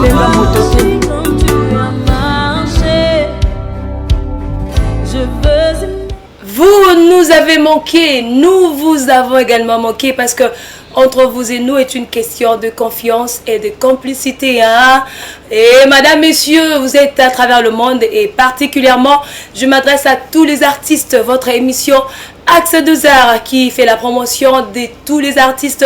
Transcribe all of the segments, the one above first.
kobenga moto te. Vous nous avez manqué, nous vous avons également manqué parce que entre vous et nous est une question de confiance et de complicité. Hein? Et madame, messieurs, vous êtes à travers le monde et particulièrement, je m'adresse à tous les artistes. Votre émission Axe 2 qui fait la promotion de tous les artistes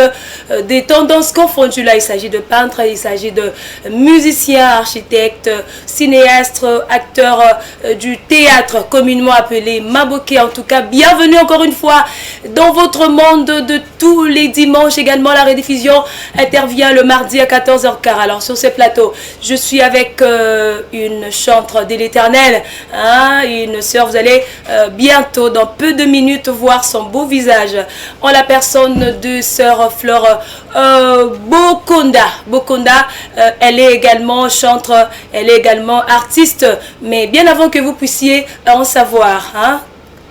des tendances confondues. Là, il s'agit de peintres, il s'agit de musiciens, architectes, cinéastes, acteurs du théâtre, communément appelé Maboké. En tout cas, bienvenue encore une fois dans votre monde de tous les dimanches. Également, la rediffusion intervient le mardi à 14h15. Alors, sur ce plateau, je suis avec une chantre de l'Éternel, hein, une sœur. Vous allez bientôt, dans peu de minutes, voir son beau visage en la personne de sœur Flore Bokonda. Bokonda, elle est également chantre, elle est également artiste. Mais bien avant que vous puissiez en savoir, hein,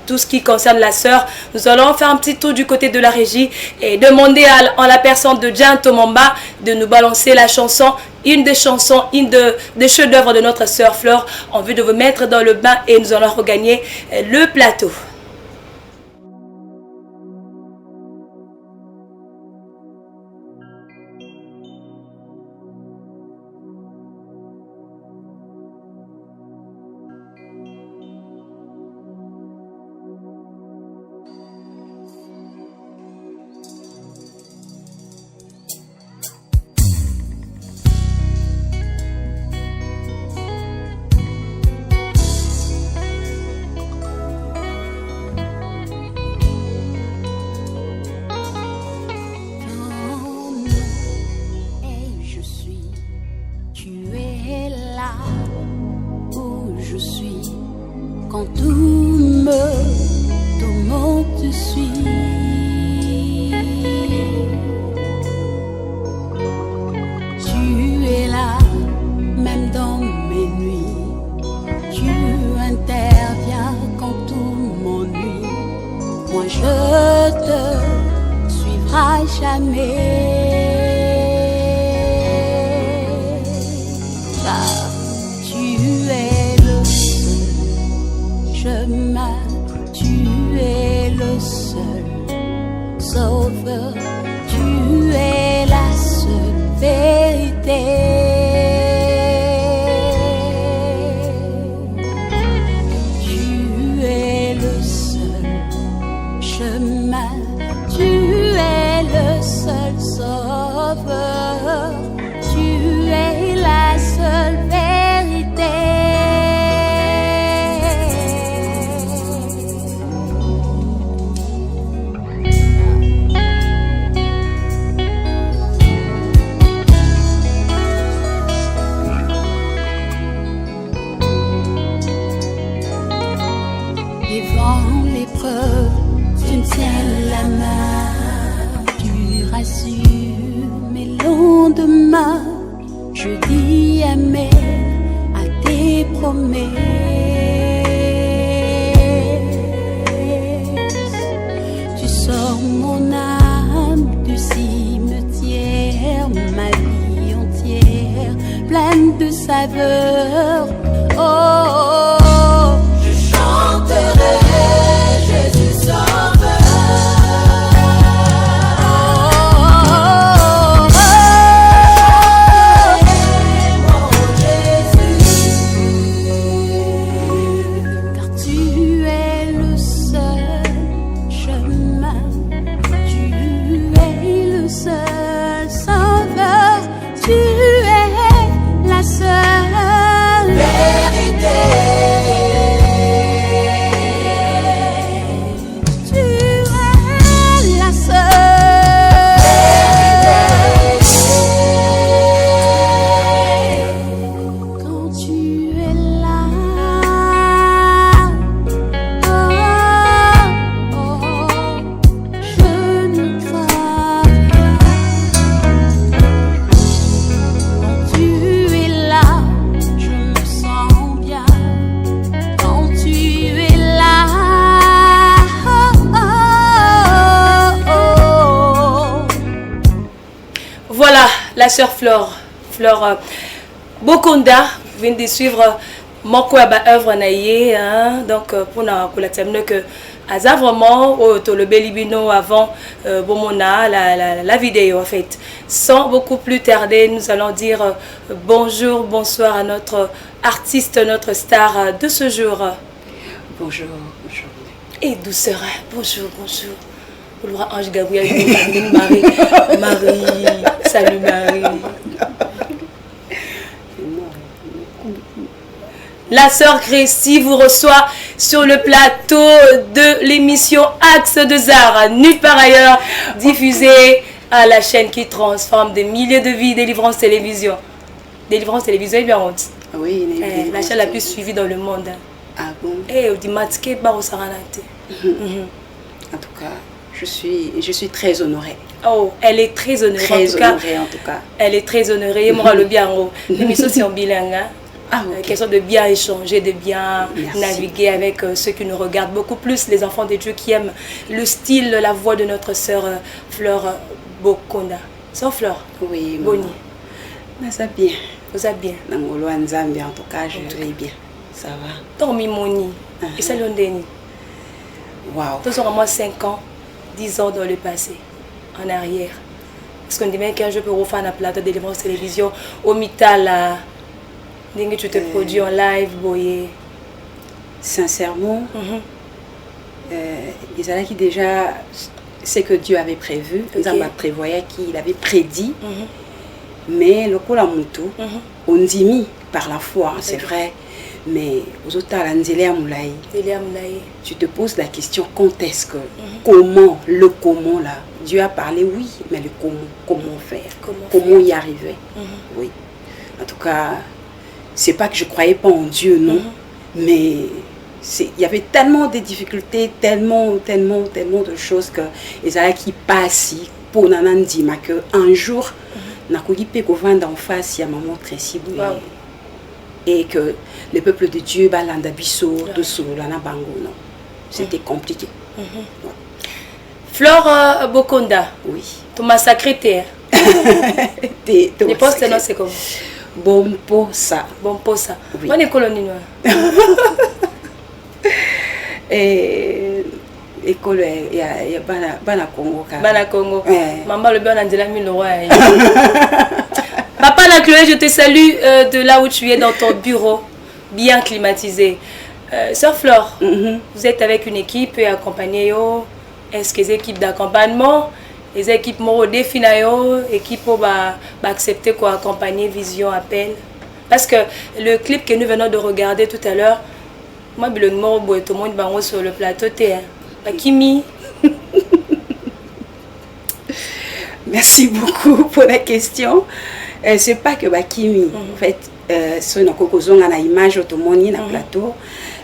tout ce qui concerne la sœur, nous allons faire un petit tour du côté de la régie et demander en la personne de Jean Tomamba de nous balancer la chanson, une des chansons, des chefs-d'œuvre de notre sœur Flore, en vue de vous mettre dans le bain et nous allons regagner le plateau. La sœur Flore Bokonda, vous venez de suivre mon œuvre naïe, hein, donc pour la terminer que Aza vraiment au le Belibino avant Bomona la vidéo en fait. Sans beaucoup plus tarder, nous allons dire bonjour, bonsoir à notre artiste, notre star de ce jour. Bonjour, bonjour. Et douceur, bonjour, bonjour. Pour Ange Gabriel, Marie, Marie, salut Marie. La sœur Crécy vous reçoit sur le plateau de l'émission Axe de Zara, nulle part ailleurs, diffusée à la chaîne qui transforme des milliers de vies, Délivrance Télévision. Délivrance Télévision est bien honte. Oui, la chaîne la plus suivie dans le monde. Ah bon? Et au dimanche, Baro Saranate. En tout cas, je suis très honorée. Oh, elle est très honorée. Très honorée en tout cas. Elle est très honorée. Moi, le bien, l'émission c'est en bilingue. Ah, okay. Question de bien échanger, de bien naviguer avec ceux qui nous regardent, beaucoup plus les enfants de Dieu qui aiment le style, la voix de notre sœur Fleur Bokonda. Sœur Fleur? Oui, Boni. Ça bien. Vous allez bien? En tout cas, je vais bien. Ça va. Tormi Moni. Et ça l'ondeni. Waouh. Tous sont vraiment 5 ans, 10 ans dans le passé, en arrière. Parce qu'on dit même qu'un jeu peut refaire un plateau de Délivrance Télévision au Mital. Dès que tu te produis en live, boyer. Sincèrement, Isalaki déjà, c'est que Dieu avait prévu, il prévoyait qu'il avait prédit, mais le coup la moutou, on dit mis par la foi, c'est vrai, mais aux autres tu te poses la question quand est-ce que, comment là, Dieu a parlé, oui, mais le comment faire, comment y arriver, oui. En tout cas, c'est pas que je croyais pas en Dieu, non, mais il y avait tellement de difficultés, tellement de choses que Isalaki passe pour Nanandi, que un jour, Nakogi pe vendre en face il y a maman Tracy et que le peuple de Dieu balanda biso de Solana Bango, non, c'était compliqué. Fleur Bokonda. Oui. Tu m'as sacré. Les postes non c'est comme. Bon pour ça. Bon pour ça. Oui. On est colonie noire. Et école il y a bana Congo. Bana Congo. Maman le bien Angela Miloro. Papa la Chloé, je te salue de là où tu es dans ton bureau, bien climatisé. Sœur Flore, vous êtes avec une équipe et accompagnée. Est-ce que les équipes d'accompagnement, les équipes moro définies, équipes accepter quoi accompagner Vision Appel? Parce que le clip que nous venons de regarder tout à l'heure, moi le moro boy tout le monde bango sur le plateau t'es Kimi. Merci beaucoup pour la question. C'est pas que Bakimi, en fait, sur une cocoson à l'image tout le monde na plateau,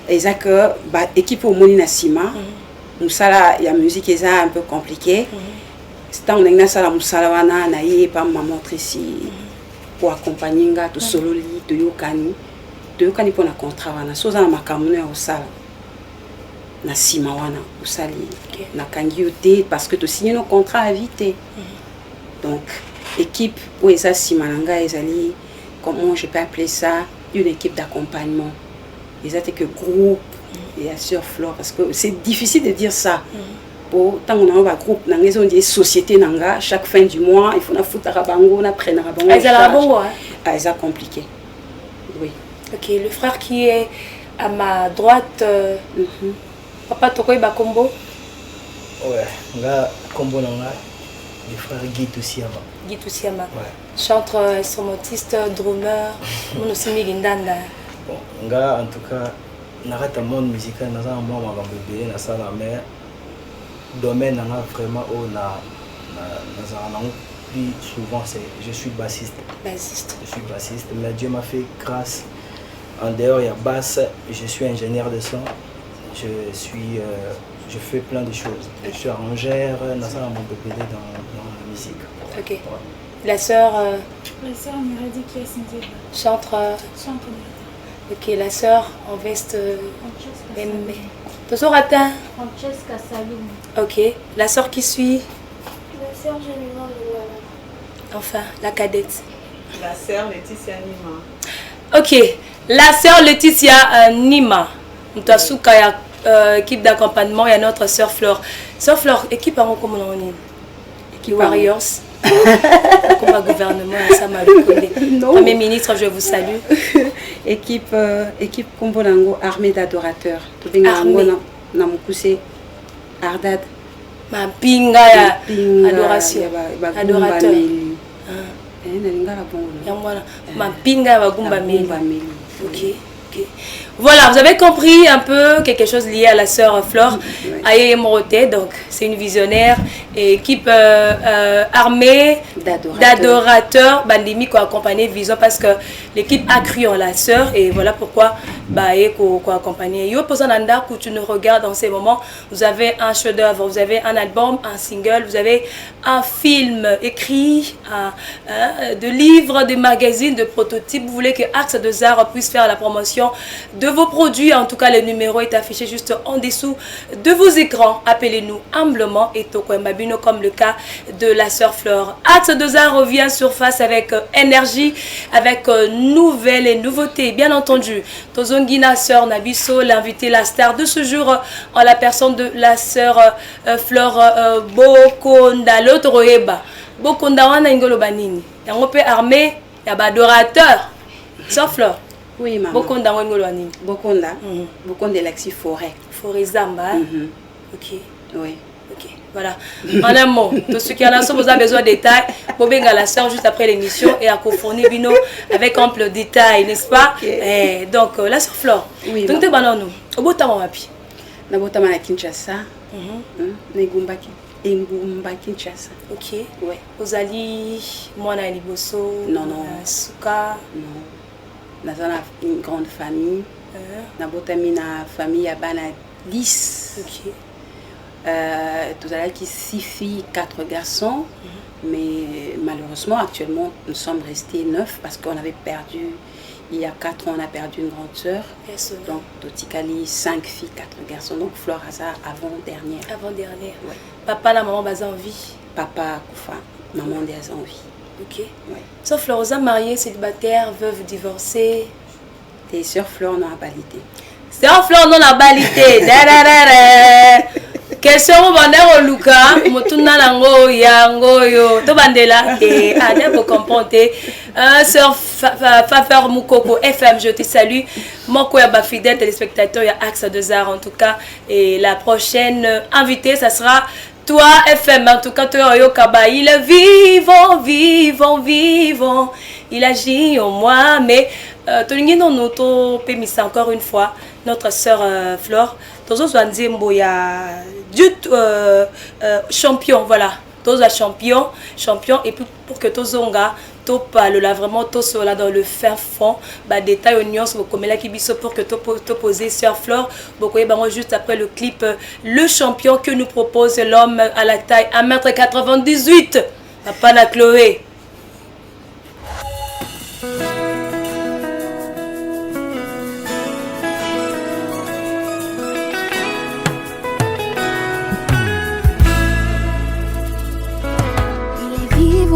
et ça que équipe au monde na sima. Musala ya musique est un peu compliqué. C'est un engagement sala musala wana na yé pas maman Tracy pour accompagner nga to solo li to yokani pour na contrat wana so za na makamuna ya osala na sima wana usali na kangi yote parce que to signer nos contrats à vite. Donc équipe où eza sima nanga ezali, comment je peux appeler ça, une équipe d'accompagnement. Ils étaient que groupe et la sœur Flore, parce que c'est difficile de dire ça. Pour tant qu'on a un groupe, on a des sociétés nanga, chaque fin du mois, il faut na foutre à bango, na prendre à bango. Ah, c'est compliqué. Oui. Ok, le frère qui est à ma droite, Papa Tokoy Bakombo. Ouais, là, combo nanga, le frère Guy Toussiama. Guy Toussiama. Ouais. Chanteur, instrumentiste, drummer, mon aussi Migindanda. Bon, là, en tout cas, n'arrête un monde musical, nous avons un moment à bébé, dans la mer. Domaine, on a vraiment, plus souvent, je suis bassiste. Bassiste. Je suis bassiste, mais Dieu m'a fait grâce. En dehors, il y a basse, je suis ingénieur de son. Je fais plein de choses. Je suis arrangeur, nous avons mon bébé dans la musique. Ok. Ouais. La sœur Miradi qui est Cynthia. Chanteur. Ok, la sœur en veste. Mbembe. Toujours atteint. Francesca Salim. Ok. La sœur qui suit. La sœur Jennifer Lingala. Enfin, la cadette. La sœur Laetitia Nima. Ok, la sœur Laetitia Nima, Mtasuka ya équipe d'accompagnement, il y a notre sœur Flore. Sœur Flore, équipe en comment on est? Équipe Warriors. Comme gouvernement, ça m'a reconnu. Premier ministre, je vous salue. Équipe Kombonango, armée d'adorateurs. Armée. Namukuse Ardad. Ma pinga ya adoration. Adorateur. Ma pinga ya bagumba meli. Ok. Voilà, vous avez compris un peu quelque chose lié à la sœur Flore Aye Moroté. Donc, c'est une visionnaire et équipe armée d'adorateurs. Bandimi qui a accompagné Vision parce que l'équipe a cru en la sœur et voilà pourquoi Baye qui a accompagné. Yo Posonanda, quand tu nous regardes en ces moments, vous avez un chef-d'œuvre, vous avez un album, un single, vous avez un film écrit, de livres, de magazines, de prototypes. Vous voulez que Axe de Zar puisse faire la promotion de vos produits. En tout cas, le numéro est affiché juste en dessous de vos écrans. Appelez-nous humblement et Tokwembabino comme le cas de la sœur Flore. Axe de Zar revient surface avec énergie, avec nouvelles et nouveautés. Bien entendu, Tozongina, sœur Nabiso, l'invité, la star de ce jour en la personne de la sœur Flore Bokonda, l'autre Roeba. Bokonda wana ingolo banini. Yango pe armée, ya ba adorateur. Sœur Flore. Oui, maman. Bokonda ngolo banini. Bokonda. Bokonda Laxi Forêt. Forêt Zamba. Ok. Oui. Ok, voilà. En un mot, tous ceux qui en ont besoin de détails, Bobenga la sœur juste après l'émission et à fournir Bino avec ample détail, n'est-ce pas? Okay. Donc, la sœur Flore. Oui. Donc, tu es banano. Au bout de ta maman. Na botama na Kinshasa. Negumbaki. Engumba Kinshasa. Ok. Ouais. Ozali, moi na liboso. Non. Suka. Non. Nazana une grande famille. Na botami na famille à bana 10. Ok. Tout à l'heure qui 6 filles, 4 garçons. Mais malheureusement, actuellement, nous sommes restés 9 parce qu'on avait perdu, il y a 4 ans, on a perdu une grande sœur. Donc, Totikali, 5 filles, 4 garçons. Donc, Flore Haza, avant-dernière. Avant-dernière. Ouais. Papa, la maman, bas en vie. Papa, Koufa, maman, des en vie. Ok. Ouais. Sauf Flore, Haza, mariée, célibataire, veuve, divorcée. Tes sœurs Flore n'ont pas balité. Sœur Flore non a balité. Question au bandero Luca, motuna nango yango yo. To bandela te, ane vous comprenez. Sœur Fafer Moukoko FM, je te salue. Mon ba fidèle téléspectateur, il y a Axe de Zar en tout cas. Et la prochaine invitée, ça sera toi FM. En tout cas, toi Yokaba, il est vivant, vivant, vivant. Il agit en moi, mais Tolingino Noto Pémissa encore une fois. Notre sœur Flore, Tozo Zwanzembo, il y a champion, voilà. Tozo champion, et puis pour que Tozonga, Topa, le là vraiment Toso là dans le fin fond, bah détail oignons, comme là qui biso pour que t'opposer sœur Flore, beaucoup bah juste après le clip, le champion que nous propose l'homme à la taille 1m98, Papa na Chloé.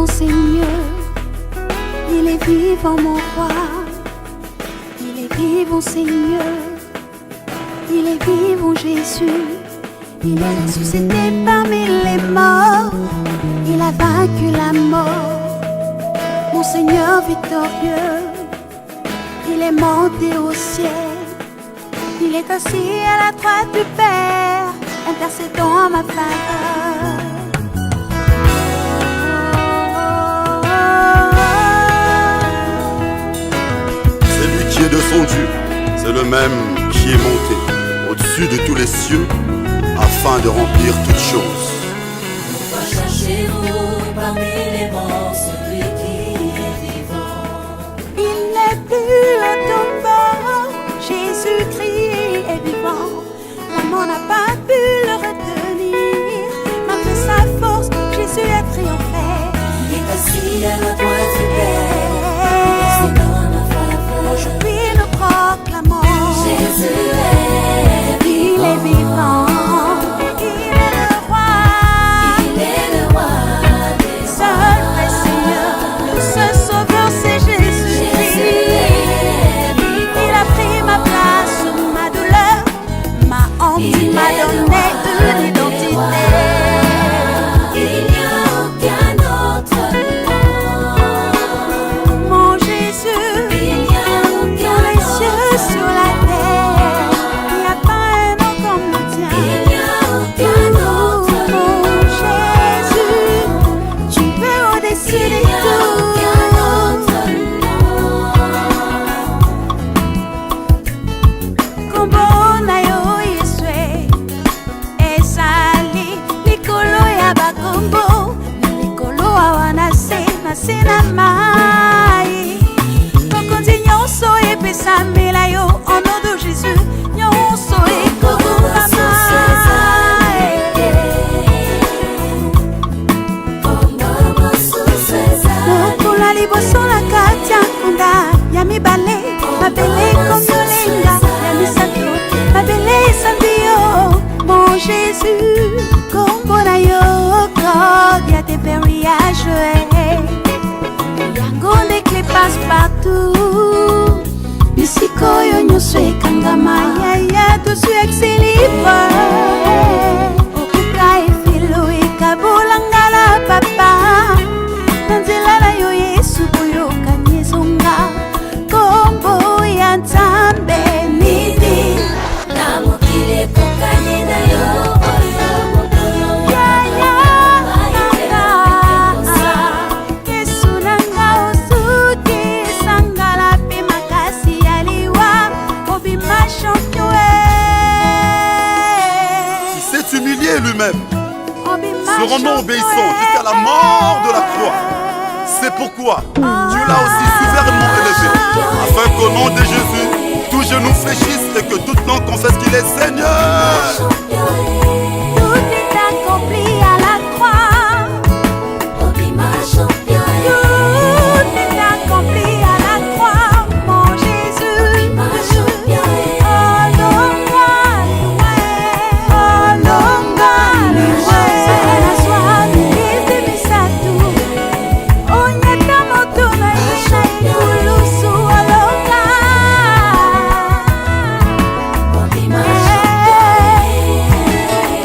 Seigneur, il est vivant mon roi, il est vivant Seigneur, il est vivant Jésus, il est ressuscité parmi les morts, il a vaincu la mort, mon Seigneur victorieux, il est monté au ciel, il est assis à la droite du Père, intercédant en ma faveur. De son Dieu, c'est le même qui est monté au-dessus de tous les cieux afin de remplir toutes choses. Pourquoi cherchez-vous parmi les morts celui qui est vivant? Il n'est plus au tombeau, Jésus-Christ est vivant. La mort n'a pas pu le retenir, malgré sa force, Jésus a triomphé. Il est assis à la droite du Père. Aujourd'hui nous proclamons Jésus est vivant. Il est vivant. Il est le roi. Il est le roi des seul vrai Seigneur. liboso na kati ya nkunda ya mibale mabele komolenga ya misato mabele esambi yo mon Jésus kombo na yo corde ya déverrouillage yango ndeke passe partout bisika oyo nyonso ekangama yaya tosu exilibre okuka efelo ekabolanga na papa na nzela na yo yesu boyokani ezonga kombo ya nzambe nini na mokili ekokani na yo oyo yaya nanga yesu nanga osuki esangala mpe makasi ya liwa obima champion Il s'est humilié lui-même, se rendant obéissant jusqu'à la mort de la croix. C'est pourquoi Dieu l'a aussi souverainement élevé, afin qu'au nom de Jésus, tout genou fléchisse et que toute langue confesse qu'il est Seigneur. Tout est accompli à la croix. Tout est accompli à la croix, mon Jésus. Oh, longa, la soie de Misatu. Oh, nyata moto na isha ekulusu, oh, longa.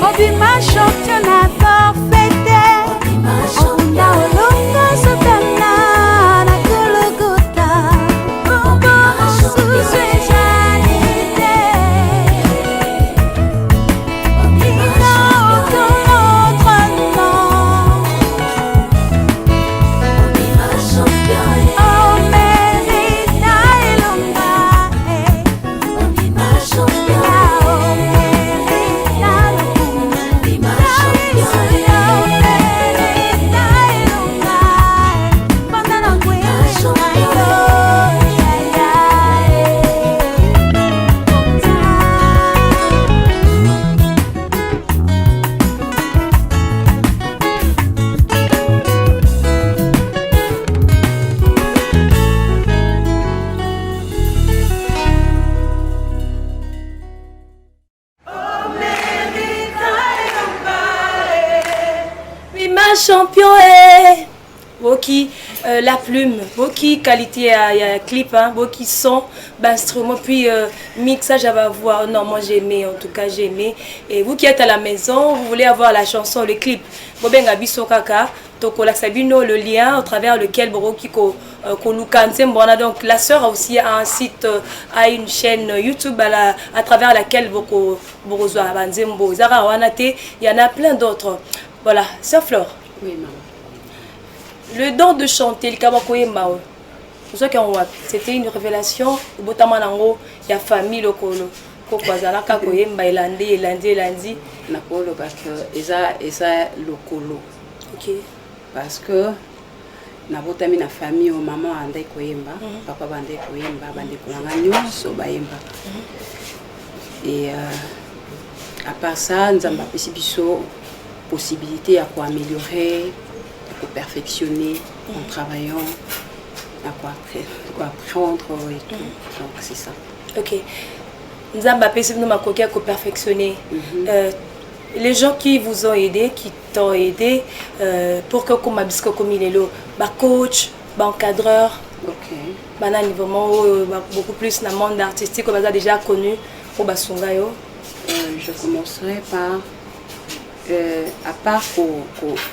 Obima championnat forfaité. Onda olonga sotana na Golgotha. Kombo sous éjanité. Ina auto notre nom. Oh, Merita elonga. Bima champion Boki la plume, Boki qualité à clip, hein, Boki son, instrument, puis mixage à la voix. Non, moi j'ai aimé, en tout cas j'ai aimé. Et vous qui êtes à la maison, vous voulez avoir la chanson, le clip, Bobenga Biso Kaka, Toko Laksabino, le lien au travers lequel Boki donc la sœur a aussi un site, a une chaîne YouTube à travers laquelle Boko Borozoa Banzembo, Zara Wanate, il y en a plein d'autres. Voilà, sœur Flore. Oui, maman. Le don de chanter, le kabakoye mao. C'était une révélation. Botamanango, il y a famille lokolo. Kokwazala kakoye mba elandi. Nakolo parce que eza lokolo. OK. Parce que na botami na famille o maman andai koyemba, papa bandai koyemba, bande kolanga nyonso bayemba. Et à part ça, nous avons biso possibilité à quoi améliorer, à quoi perfectionner en travaillant, à quoi apprendre et tout. Donc c'est ça. OK. Nous avons perfectionner. Les gens qui vous ont aidé, qui t'ont aidé, pour que comme abisco comme il est là, coach, encadreur, beaucoup plus dans le monde artistique, on a déjà connu pour Basungayo. Je commencerai par à part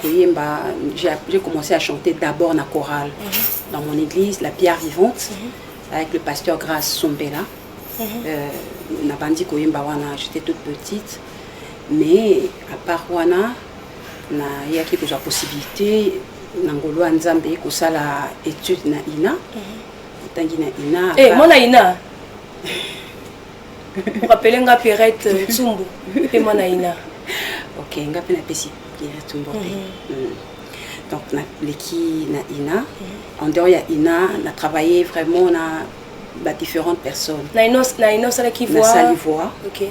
Koyemba, j'ai commencé à chanter d'abord na chorale dans mon église, la Pierre Vivante, avec le pasteur Grace Sombela. Na bandi Koyemba wana, j'étais toute petite, mais à part wana, na ya qui la possibilité nangolo nzambe ko sala étude na ina. Tangi na ina. Eh, moi na ina. Vous rappelez nga Pierrette Tsumbu et moi na ina. Ok, nga pe na pesi Pierrette Tsumbu. Donc l'équipe na ina. En dehors ya ina, on a travaillé vraiment na différentes personnes. Na ina ça qui voit. Na Salivoix. OK.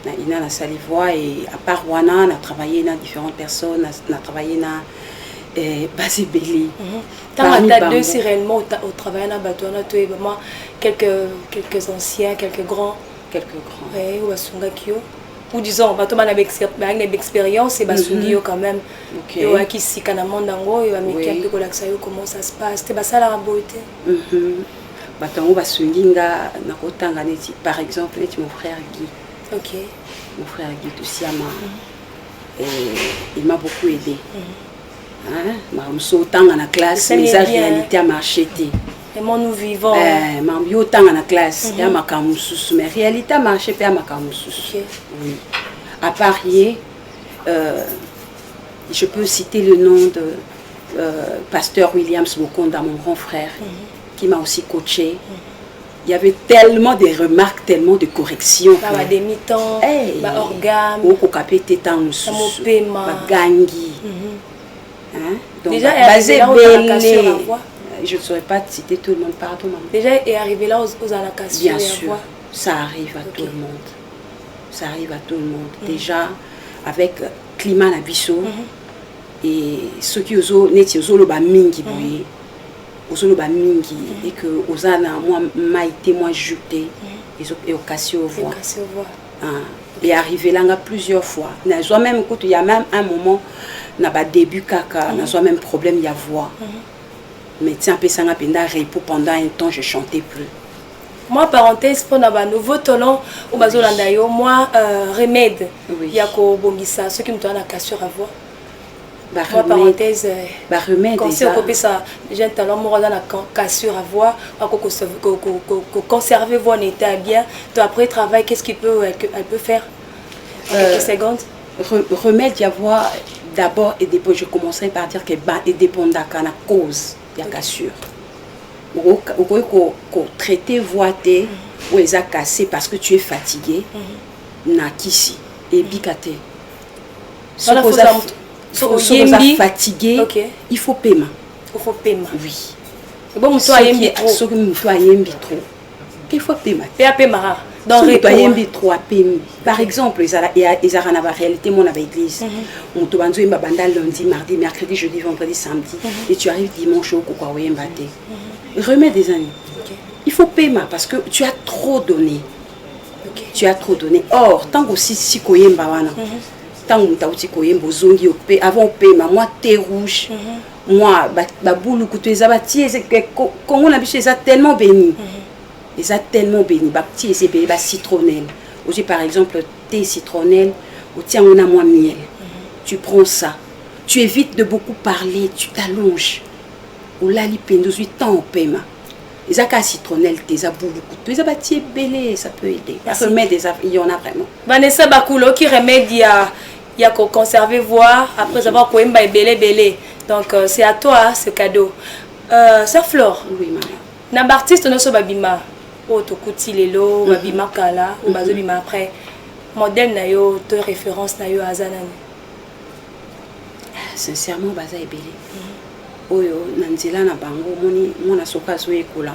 Na ina na Salivoix et à part wana, on a travaillé na différentes personnes, on a travaillé na base belé. Tant que deux si réellement au travail on a battu on a tué vraiment quelques anciens, quelques grands. Oui, ou Basungakio. Ou disons bateau man avec expérience et Basungio quand même. OK. Et qui si kana mondango et va mettre un peu comment ça se passe. C'était ça la beauté. Batango Basunginga nakotanga neti par exemple mon frère Guy. OK. Mon frère Guy Toussiama. Et il m'a beaucoup aidé. Je suis autant dans la classe, mais la réalité a marché. Et moi, nous vivons. Je suis autant dans la classe, mais la réalité a marché. Oui. À Paris, je peux citer le nom de pasteur Williams Bokonda, mon grand frère, qui m'a aussi coaché. Il y avait tellement de remarques, tellement de corrections. Des mi-temps, organes, gangi. Donc, déjà, je ne saurais pas citer tout le monde, pardon. Déjà, est arrivé là aux allocations. Bien sûr, ça arrive à tout le monde. Ça arrive à tout le monde. Déjà, avec climat Nabiso, et ceux qui ont mingi et que Ozana, moi, m'a été moins jeté, et occasion voix. Et arrivé là plusieurs fois. Même il y a même un moment, na ba début kaka, na même problème il y a voix. Mais tiens, pendant un temps, je chantais plus. Moi, parenthèse, pour un nouveau talent, au Bazolandayo, moi, remède, il y a Bongissa, ceux qui me donnent la cassure à voix. Moi, parenthèse, conseil au copé ça, j'ai un talent, moi, dans la cassure à voix, conserver voix en état bien. Donc après, travail, qu'est-ce qu'elle peut faire en quelques secondes? Remède, il y a voix, d'abord, et depuis, je commençais par dire que et dépend de la cause. Il y a cassure. Ou traiter voix ou les a cassé parce que tu es fatigué. Na kisi et bikate. Si vous êtes fatigué, il faut paiement. Il faut paiement. Oui. C'est bon, toi il faut paiement. Paiement. Dans par exemple, ils ont la réalité mon église. On te vend lundi, mardi, mercredi, jeudi, vendredi, samedi et tu arrives dimanche au remets des années. Il faut paiement parce que tu as trop donné. Tu as trop donné. Or, tant que si koyemba wana. Tant que tu koyemba zongi avant paiement, moi thé rouge. Moi ba boulou kutu ezabati Congo na biso eza tellement béni. Ils ont tellement béni, petit et béni, citronnelle. Aussi par exemple thé citronnelle, ou tiens on a moins miel. Tu prends ça, tu évites de beaucoup parler, tu t'allonges. Ou là li pendo 8 ans au paiement. Ils ont qu'à citronnelle, des aboulou, ils ont bâti belé, ça peut aider. Remède il y en a vraiment. Vanessa Bakulo qui remède il y a qu'à conserver voix après avoir koemba et belé. Donc c'est à toi ce cadeau. Sœur Flore. Oui maman. Na artiste no so babima. O to kuti lelo babima kala ou bazo bima après modèle na yo to référence na yo azanani. Sincèrement baza ebele. Oyo nanzela na bango mona soka zo ekola.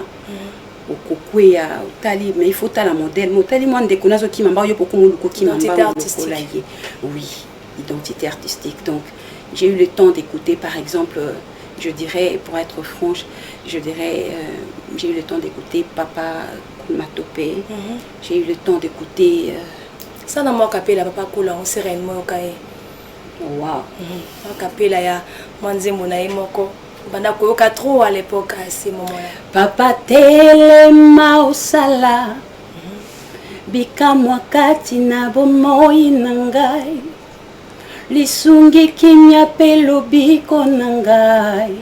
Okokweya tali mais il faut tala modèle motali moi ndeko nazo ki mamba yo poko muluko ki mamba artistique. Oui, identité artistique. Donc j'ai eu le temps d'écouter par exemple je dirais, pour être franche, je dirais, j'ai eu le temps d'écouter Papa Matopé, j'ai eu le temps d'écouter... Ça n'a pas capé la Papa Koula, on s'est réellement au cahier. Wow. On capé la ya, manze monaï moko. Banda koyoka trop à l'époque à ces moments-là. Papa telema osala, bika mwakati na bomoi nangai. Lisungi kimya pelo biko nangai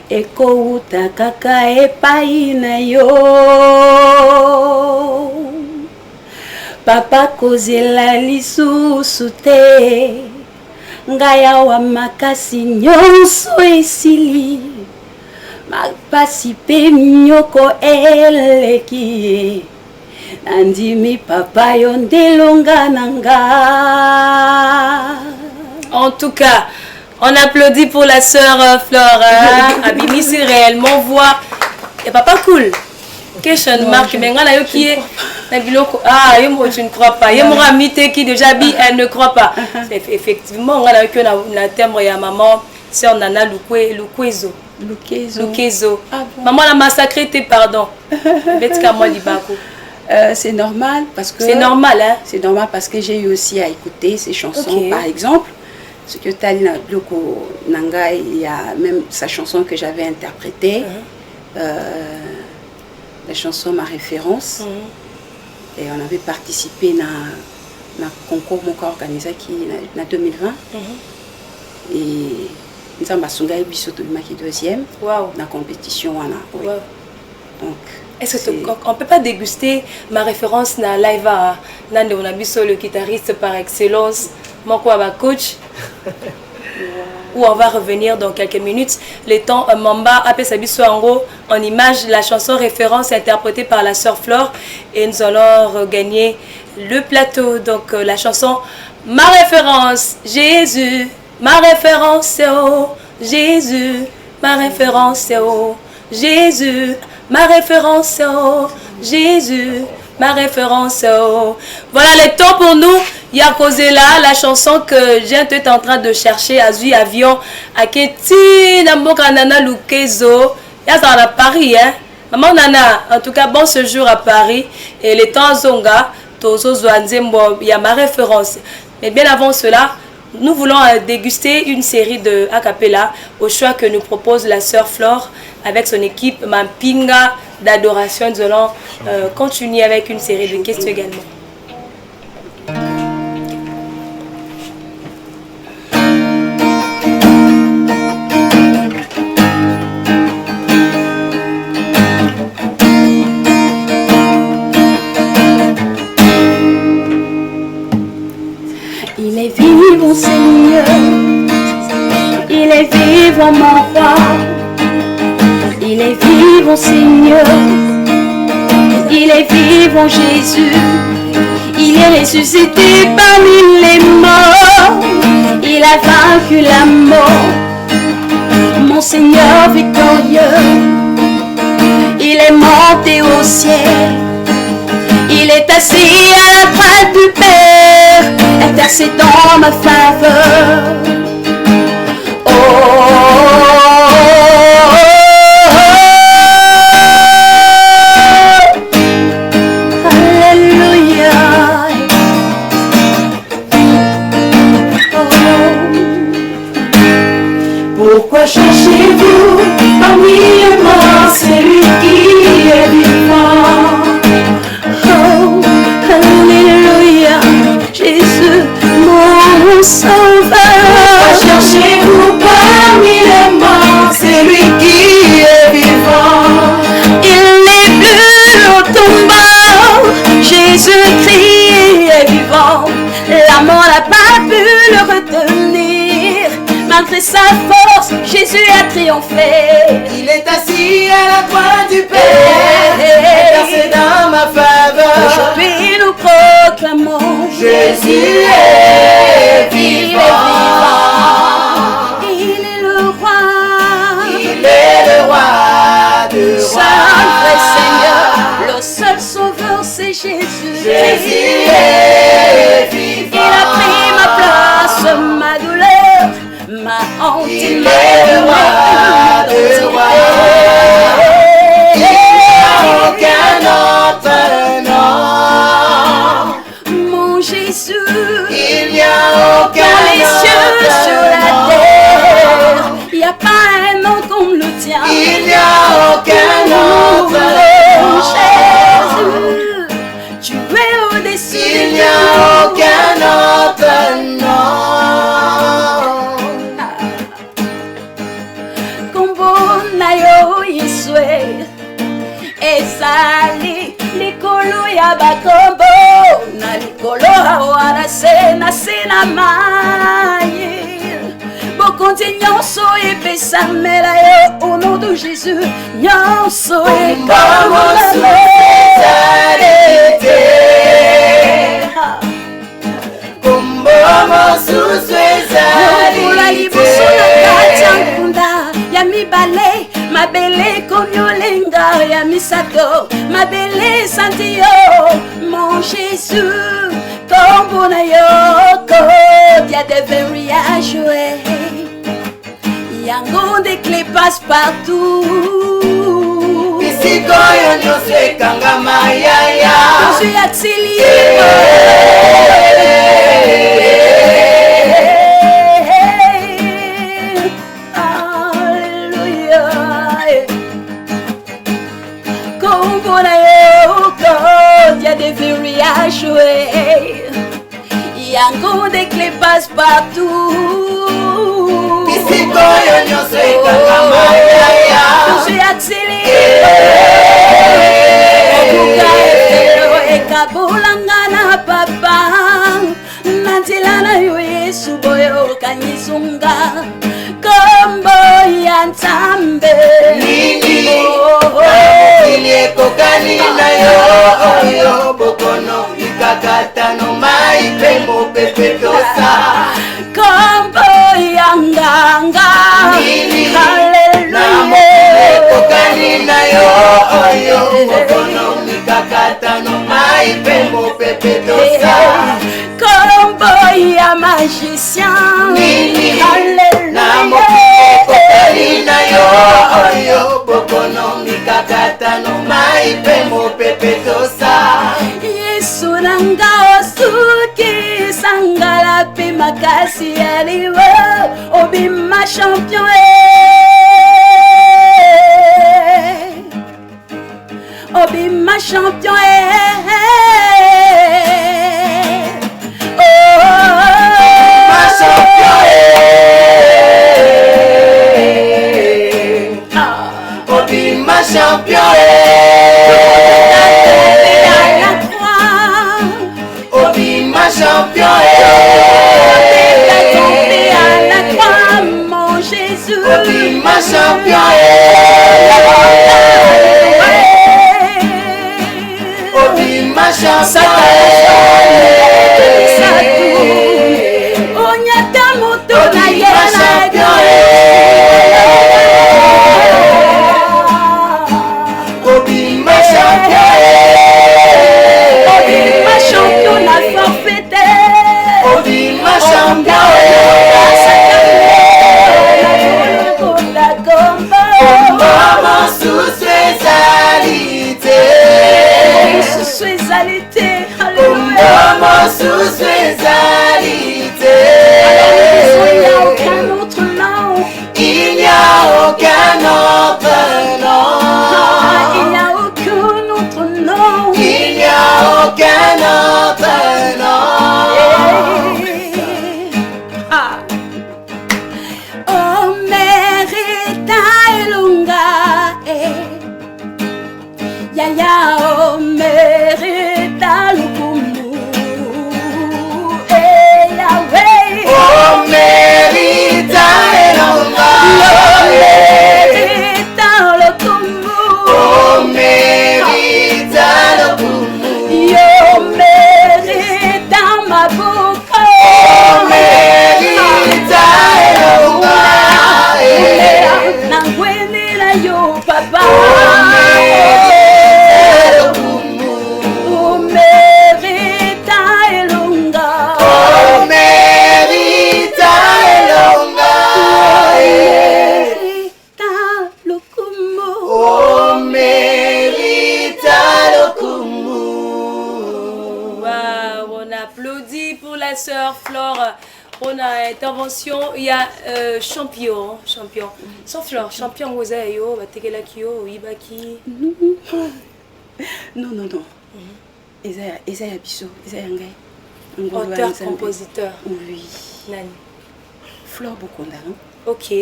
eko uta kaka epai na yo papa kozela lisusu te ngaya wa makasi nyonso esili mapasi pe nyoko eleki Andimi papa yondelonga nanga. En tout cas, on applaudit pour la sœur Flora. Abimi, c'est réellement voix. Et papa cool. Question marque, mais là, qui est. Ah, tu ne crois pas. Il y a mon ami qui déjà dit, elle ne croit pas. Effectivement, on a un thème, il y a maman. Sœur Nana Lukwezo. Lukezo. Ah bon. Maman l'a massacré, pardon. C'est normal parce que... C'est normal, hein? C'est normal parce que j'ai eu aussi à écouter ces chansons. Par exemple, ce que Talina Bloko Nanga, il y a même sa chanson que j'avais interprétée. La chanson Ma référence. Et on avait participé à un concours organisé en 2020. Et nous avons fait deuxième dans la compétition. Oui. Donc, est-ce qu'on ne peut pas déguster Ma référence dans live à on a vu le guitariste par excellence, mon coach. Où on va revenir dans quelques minutes. Le temps Mamba Apesabiso en image la chanson référence interprétée par la sœur Flore et nous allons regagner le plateau. Donc la chanson Ma référence, Jésus, ma référence c'est oh Jésus, ma référence c'est oh Jésus, ma référence c'est oh Jésus, ma référence oh. Voilà le temps pour nous. Yakozela, la chanson que j'étais en train de chercher à Zui Avion, à Keti, Namboka Nana Lukezo, Yazan à Paris, hein. Maman Nana, en tout cas, bon séjour à Paris. Et les temps Zonga, Tozo Zouanzembo, il y a ma référence. Mais bien avant cela, nous voulons déguster une série de a cappella au choix que nous propose la sœur Flore avec son équipe Mampinga d'adoration. Nous allons continuer avec une série de questions également. Il est vivant Seigneur, il est vivant mon roi, il est vivant Seigneur, il est vivant Jésus, il est ressuscité parmi les morts, il a vaincu la mort, mon Seigneur victorieux, il est monté au ciel, il est assis à la droite du Père, intercédant ma faveur. Oh, alléluia. Pourquoi cherchez-vous parmi les morts celui qui est vivant? Oh, alléluia. Jésus, mon sauveur. Pourquoi cherchez-vous parmi les morts celui qui est vivant? Il n'est plus au tombeau, Jésus-Christ est vivant. La mort n'a pas pu le retenir. Malgré sa force, Jésus a triomphé. Il est assis à la droite du Père, intercédant ma faveur. Aujourd'hui nous proclamons Jésus est vivant. Il est le roi. Il est le roi de rois. Saint Seigneur, le seul sauveur c'est Jésus. Jésus est vivant. Il a pris ma place, ma douleur, ma honte. Il est le roi de rois. Il n'y a aucun autre nom. Mon Jésus, il n'y a aucun dans les cieux, sur la terre, il n'y a pas un nom comme le tien. Il n'y a aucun autre nom. Jésus, tu es au-dessus. Il n'y a aucun autre nom. Kombo na yo Yeswe ezali likolo ya bakombo na likolo awa na se na mai bokonzi nyonso epesamela yo au nom de Jésus nyonso ekamolamo kombo mosusu ezali liboso na kati ya nkunda ya mibale mabele konyolenga ya misato mabele santi yo mon Jésus kombo na yo kodia devenu ya jouer yango des clés passe partout. Bisiko yo nyonso ekangama yaya. Je suis accéléré. Alléluia. Comme pour la il y a des verres à jouer. Yango des clés passe partout. Bisiko yo nyonso ekangama yaya. Je suis accéléré. Ekabolangana papa. Nantilana yo Yesu boyo kanyisunga. Kombo ya Nzambe. Nini ilie kokani na yo oyo bokono ikakata no mai pembo pepetosa. Kombo ya nganga. Nini haleluya kokani na yo oyo bokono ikakata no mai pembo pepetosa. Kombo ya magicien. Nini haleluya kokani na yo oyo bokono ikakata no mai pembo pepetosa. Yesu nanga osuki sangala pe makasi aliwe obima champion obima champion ma champion obima champion champion à la croix, mon Jésus. Ma champion ma champion intervention, il y a champion. Sans fleur, champion vous avez yo, batekela kio, ibaki. Non. Isaiah Bisso, Isaiah Ngai. Auteur, compositeur. Oui. Nani. Fleur Bokonda, non? Ok.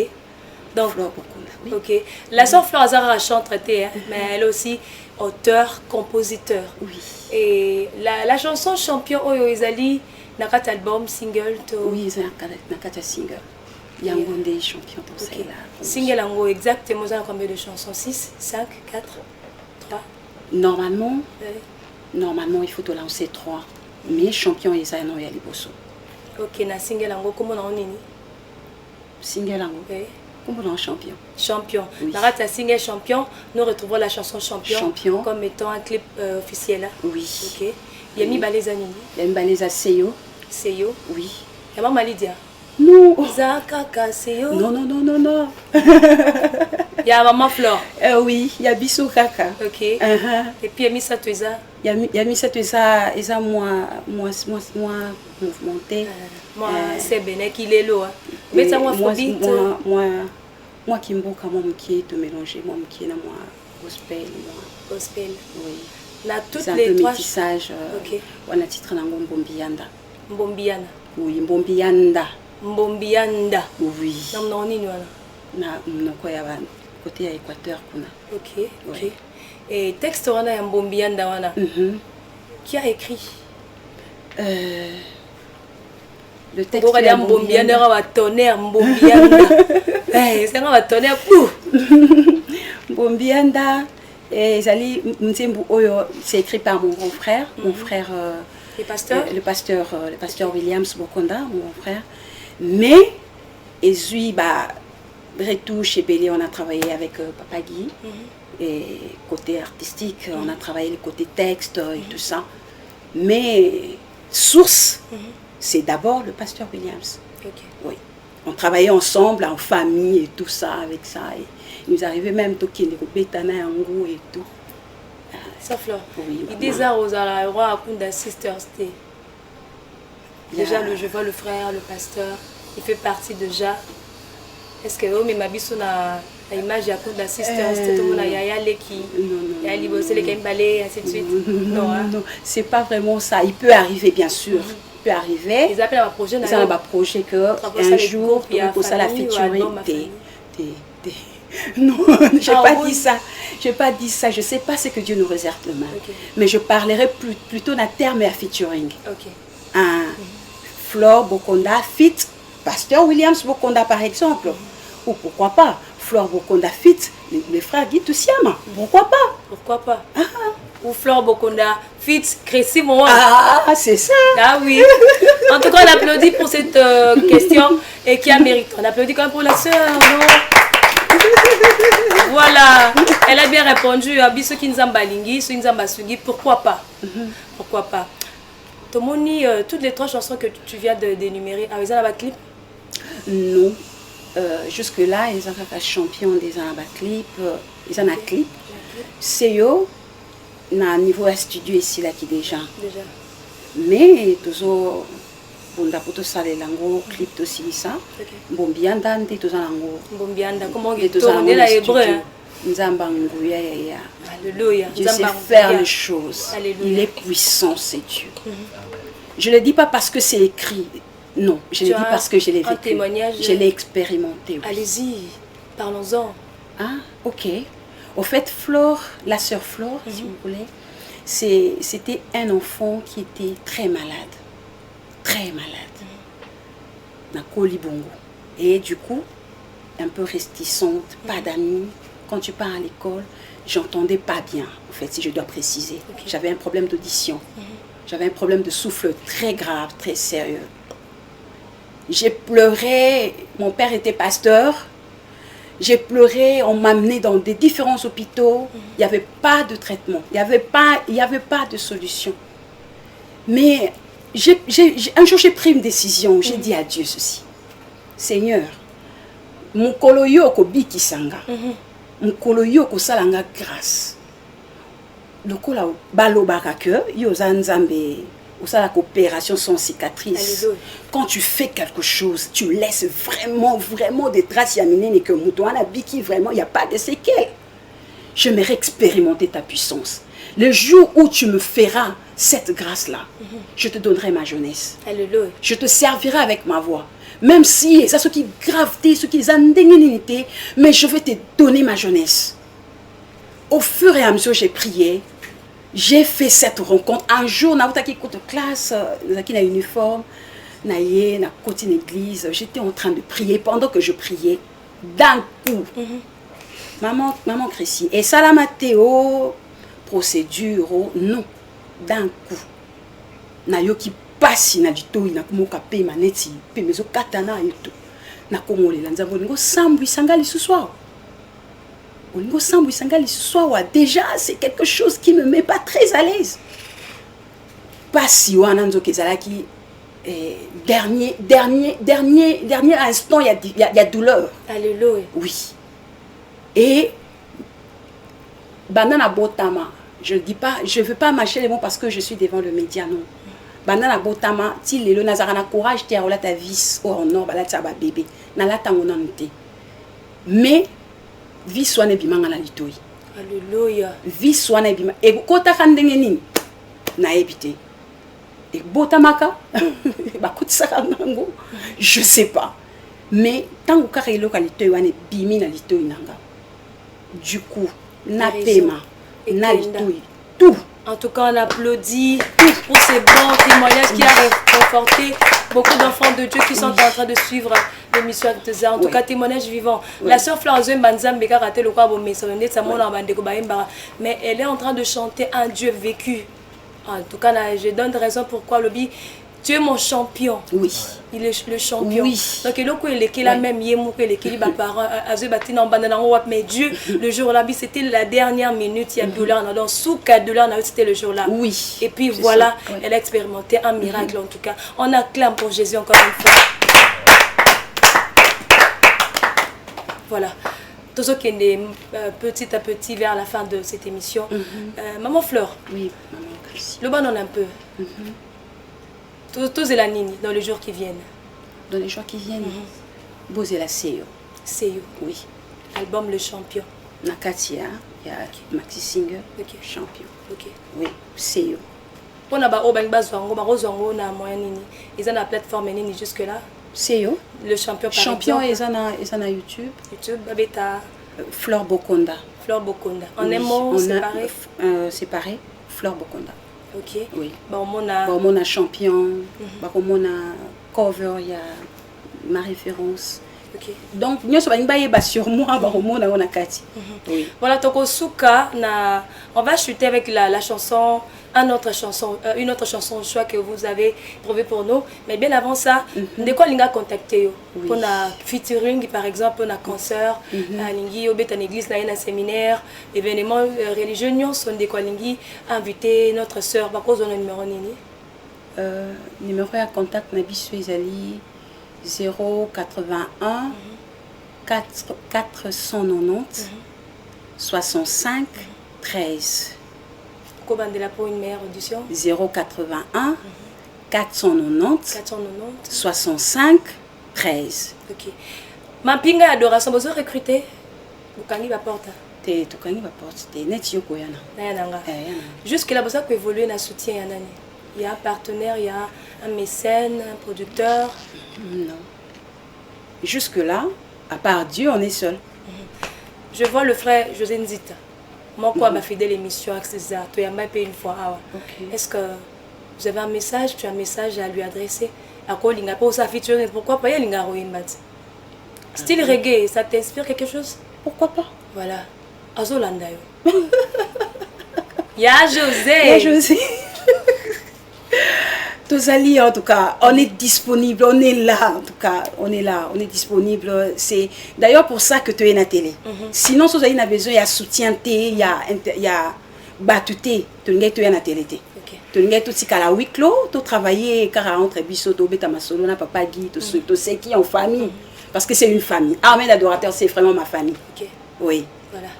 Donc, Fleur Bokonda, oui. Ok. La sœur Fleur Azara chante traité, hein, mais elle aussi auteur, compositeur. Oui. Et la chanson champion Oyo Izali. Nakata album, single to... Oui, c'est Nakata single. Il y a un des champions pour ça. Single en gros, exactement, ça combien de chansons? 6, 5, 4, 3? Normalement, il faut te lancer 3. Mais champion, il y a un bosso. Ok, na single en gros, comment on est? Single en gros. Comment on est champion? Champion. Oui. Nakata single champion, nous retrouvons la chanson champion comme étant un clip officiel. Oui. Ok. Yami Baleza Nini. Yami Baleza Seyo. Seyo. Oui. Yama Malidia. Non. Zakaka, c'est yo. Non, non, non, non, non. Il y a maman Flore. Oui, il y a Bissou Kaka. Ok. Et puis il y a Missa Tueza. Il y a Missa Tueza, et ça, moi, mouvementé. Moi, c'est Benek, il est là. Mais ça, moi, moi qui me boque, moi qui te mélanger, moi qui est moi gospel, moi. Gospel. Oui. Là, toutes c'est un les peu trois. métissage. Ok. On a titre dans Mbombianda. Mbombiana. Oui, Mbombianda. Mbombianda. Oui. Non, non, ni voilà. Na quoi ya côté à Équateur kuna. Ok, ok. Et texte wana ya Mbombianda wana. Qui a écrit? Le texte de Mbombianda va tonnerre Mbombianda. Eh, c'est va tonnerre. Mbombianda et Zali Mzembu Oyo, c'est écrit par mon grand frère, mon frère le pasteur Williams Bokonda, mon frère. Mais et lui bah retouche et Bélé, on a travaillé avec Papa Guy. Et côté artistique, on a travaillé le côté texte et tout ça. Mais source, c'est d'abord le pasteur Williams. Okay. Oui. On travaillait ensemble, en famille et tout ça, avec ça. Et il nous arrivait même toquer les bétana en gros et tout. Ça Flore. Oui, il disait aux roi à Kunda Sisters. Déjà, je vois le frère, le pasteur, il fait partie déjà. Est-ce que mais ma biso na image ya Kunda Sisters, tout le monde a yaya leki, ya libosé les kembalé, ainsi de suite. Non, non, c'est pas vraiment ça. Il peut arriver, bien sûr. Il peut arriver. Ils appellent un projet. Ils ont un projet que un jour, pour ça la featuring. Non, je n'ai pas dit ça. Je n'ai pas dit ça. Je ne sais pas ce que Dieu nous réserve demain. Okay. Mais je parlerai plutôt d'un terme à featuring. Okay. Flore Bokonda fit Pasteur Williams Bokonda par exemple. Ou pourquoi pas Flore Bokonda fit les frères Guy Toussiama. Pourquoi pas? Pourquoi pas? Ou Flore Bokonda fit Crécy Moa. Ah, c'est ça. Ah oui. En tout cas, on applaudit pour cette question et qui a mérité. On applaudit quand même pour la sœur, non? Voilà, elle a bien répondu à Biso Kinzamba Lingi, Kinzamba Sugi, pourquoi pas? Pourquoi pas? Tomoni, toutes les trois chansons que tu viens d'énumérer, ils ont un clip? Non. Jusque-là, ils ont un champion des clip. Ils ont un clip. C'est eux, na niveau studio ici là qui déjà. Mais toujours. Bunda poto sale lango clip aussi ça. Mbombianda nte toza lango. Mbombianda comment on tourne la hébreu. Nzamba nguya ya. Alléluia. Dieu sait faire les choses. Alléluia. Il est puissant, c'est Dieu. Je le dis pas parce que c'est écrit. Non, je le dis parce que je l'ai vécu. Je l'ai expérimenté. Oui. Allez-y, parlons-en. Ah, ok. Au fait, Flore, la sœur Flore, si vous voulez, c'était un enfant qui était très malade. Très malade. Na Kolibongo. Et du coup, un peu réticente, pas d'amis. Quand tu pars à l'école, j'entendais pas bien, en fait, si je dois préciser. J'avais un problème d'audition. J'avais un problème de souffle très grave, très sérieux. J'ai pleuré, mon père était pasteur. J'ai pleuré, on m'a amené dans des différents hôpitaux. Il n'y avait pas de traitement, il n'y avait pas de solution. Mais un jour, j'ai pris une décision. J'ai dit à Dieu ceci. Seigneur, mon koloyo ko biki sanga. Mon koloyo ko salanga grâce. Le kola balobaka que yo zanzambe ou ça la coopération sans cicatrice. Quand tu fais quelque chose, tu laisses vraiment des traces yamine et que moutoana biki vraiment, il n'y a pas de séquelles. J'aimerais expérimenter ta puissance. Le jour où tu me feras cette grâce-là, je te donnerai ma jeunesse. Alléluia. Je te servirai avec ma voix. Même si ça ce qui gravité, ce qui est mais je vais te donner ma jeunesse. Au fur et à mesure, j'ai prié. J'ai fait cette rencontre. Un jour, on a eu une classe, on a eu un uniforme, on a eu une église. J'étais en train de prier. Pendant que je priais, d'un coup, maman Crécy. Et ça, la Mathéo, procédure, non, d'un coup. Na yo qui passe na dito ina kumoka pe maneti pe mezo katana yuto na komole la nzambo ngo sambu isanga ce soir. Ngo sambu isanga ce soir déjà c'est quelque chose qui me met pas très à l'aise. Pas si wana nzoke zalaki Et dernier instant, il y a douleur. Alléluia. Oui. Et banana botama, je ne veux pas mâcher les mots parce que je suis devant le média, non. Banana botama, ti le nazarana courage, ti arola ta vis au nord, bala ta bébé, na la tango nante. Mais vie soit ne bimanga la litoi. Alléluia. Vie soit ne bimanga. Et kota kandenge nini na ebité. Et botamaka, ba kutsaka nango, je sais pas. Mais tant que karelo ka litoi wane bimi na litoi nanga. Du coup, na paiement, na litoi, tout. En tout cas, on applaudit pour ces bons témoignages qui a conforté beaucoup d'enfants de Dieu qui sont en train de suivre l'émission Acteza. En tout cas, témoignage vivant. La sœur Flanzoué Banzam Beka raté le quoi, mais elle est en train de chanter un Dieu vécu. En tout cas, je donne raison pourquoi le dit tu es mon champion. Oui. Il est le champion. Oui. Donc, il est là même, il est parent, mais Dieu, le jour-là, c'était la dernière minute, il y a douleur, donc sous 4 dollars, c'était le jour-là. Oui. Et puis voilà, elle a expérimenté un miracle en tout cas. On acclame pour Jésus encore une fois. Voilà. Tout ce qui est petit à petit vers la fin de cette émission. Maman Fleur. Oui, maman Christ. Le bon on un peu. Tous et la nini dans les jours qui viennent. Dans les jours qui viennent, Bosé la Seyo. Seyo. Oui. Album Le Champion. Nakatia, il y a Maxi Singer, champion. Ok. Oui, Seyo. On a na moyen nini. Ils ont la plateforme nini jusque là. Seyo. Le champion par champion exemple. Ils en a YouTube. YouTube, Babeta. Fleur Bokonda. Fleur Bokonda. En un mot séparé. Séparé. Fleur Bokonda. Ok. Oui. On a champion. On a cover, il y a ma référence. Okay. Donc, nous sommes sur moi, on a Kati. Oui. Voilà, Tokosuka, on va chuter avec la chanson, une autre chanson au choix que vous avez trouvé pour nous. Mais bien avant ça, de quoi l'on a contacté? On a featuring, par exemple, on a concert, on a une église, on a un séminaire, événements religieux, nous sommes de quoi l'on a invité notre sœur. Par quoi on a un numéro nini? Numéro à contact, Nabi Suizali. 081 490 65 13. Comment de la pour une meilleure audition? 081 490 65 13. Ok. Ma pinga adoration, vous avez recruté? Vous avez la porte? Jusque là, vous avez évolué dans le soutien. Il y a un partenaire, il y a un mécène, un producteur. Non. Jusque-là, à part Dieu, on est seul. Je vois le frère José Nzita. Moi, quoi, ma fidèle émission, Acteza, tu as même payé une fois. Est-ce que vous avez un message, tu as un message à lui adresser? À quoi il n'a pas sa featuring? Pourquoi pas il n'a pas style reggae, ça t'inspire quelque chose? Pourquoi pas? Voilà. Azolanda. Il y a José. Il y a José. Tozali, en tout cas, on est disponible, on est là, en tout cas, on est là, on est disponible. C'est d'ailleurs pour ça que tu es à la télé. Sinon, si tu as besoin, il y a soutien, il y a batuté, tu es à la télé. Tu es tout à huis clos, tu travailles car entre biso, tu es à solo, na papa Guy, tu sais qui en famille. Parce que c'est une famille. Armée d'adorateurs, c'est vraiment ma famille. Oui. Voilà.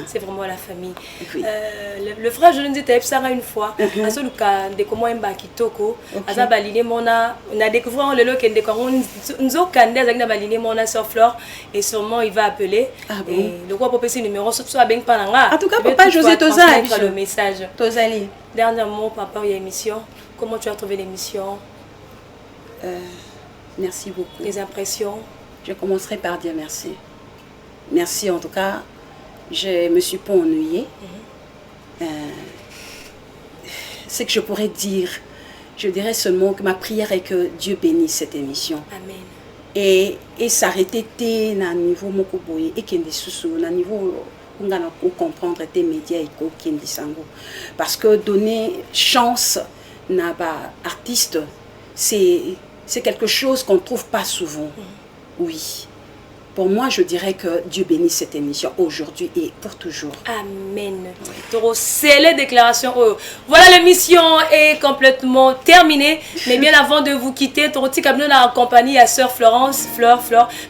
C'est vraiment la famille. Le frère je dit ça une fois azoluka ndeko moyemba kitoko aza baline mona on a découvert le lot que ndeko nzo kande azakina baline mona sur Flore et sûrement il va appeler et le quoi popé numéro soit ben pananga. En tout cas papa José Tozali le message. Tozali. Dernier mot papa il y a émission. Comment tu as trouvé l'émission? Merci beaucoup. Les impressions? Je commencerai par dire merci. Merci en tout cas. Je ne me suis pas ennuyée. Ce que je pourrais dire, je dirais seulement que ma prière est que Dieu bénisse cette émission. Amen. Et s'arrêter à niveau mokoboye et qu'il y a niveau où comprendre tes médias et qu'il parce que donner chance à artiste, c'est quelque chose qu'on ne trouve pas souvent. Oui. pour moi, je dirais que Dieu bénisse cette émission aujourd'hui et pour toujours. Amen. C'est les déclarations. Voilà, l'émission est complètement terminée. Mais bien avant de vous quitter, Toroti Kabno a accompagné à sœur Florence, Fleur.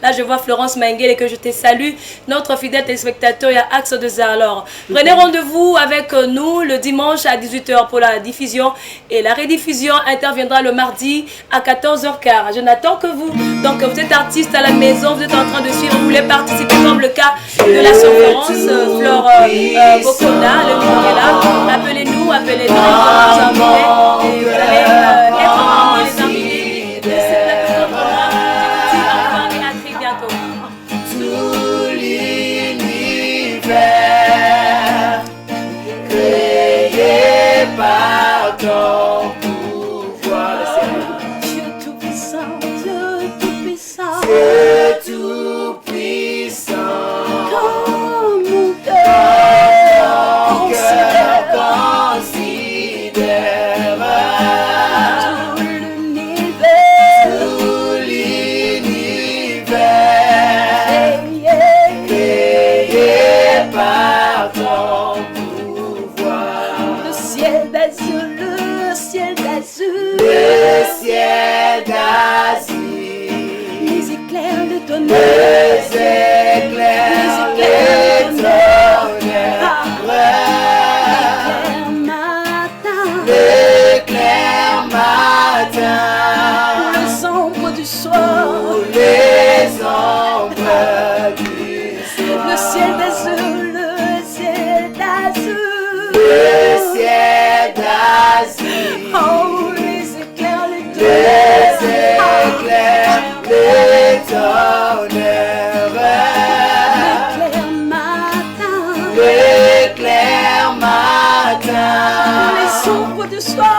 Là, je vois Florence Menguel et que je te salue. Notre fidèle téléspectateur, il y a Axe de Zarlor. Prenez rendez-vous avec nous le dimanche à 18h pour la diffusion. Et la rediffusion interviendra le mardi à 14h15. Je n'attends que vous. Donc, vous êtes artiste à la maison, vous êtes en train de suivre, vous voulez participer comme le cas de la sœur Florence, Fleur Bokonda, le numéro est là. Appelez-nous, appelez-nous, vous inviter et vous allez être parmi les invités de cette plateforme. Je vous dis au revoir et à très bientôt. Tout l'univers créé par ton pouvoir. Dieu tout-puissant, Dieu tout-puissant. Dieu tout-puissant. Quand mon cœur Considère tout l'univers créé par ton pouvoir. le ciel d'azur, le ciel d'azur, Le ciel d'Asie, les éclairs de ton les éclairs, les tonnerres, l'éclair matin, les ombres du soir, les ombres du soir. le ciel d'azur, le ciel d'azur, Le ciel d'Asie, oh les éclairs, les tonnerres, l'éclair matin, l'éclair matin, les ombres du soir.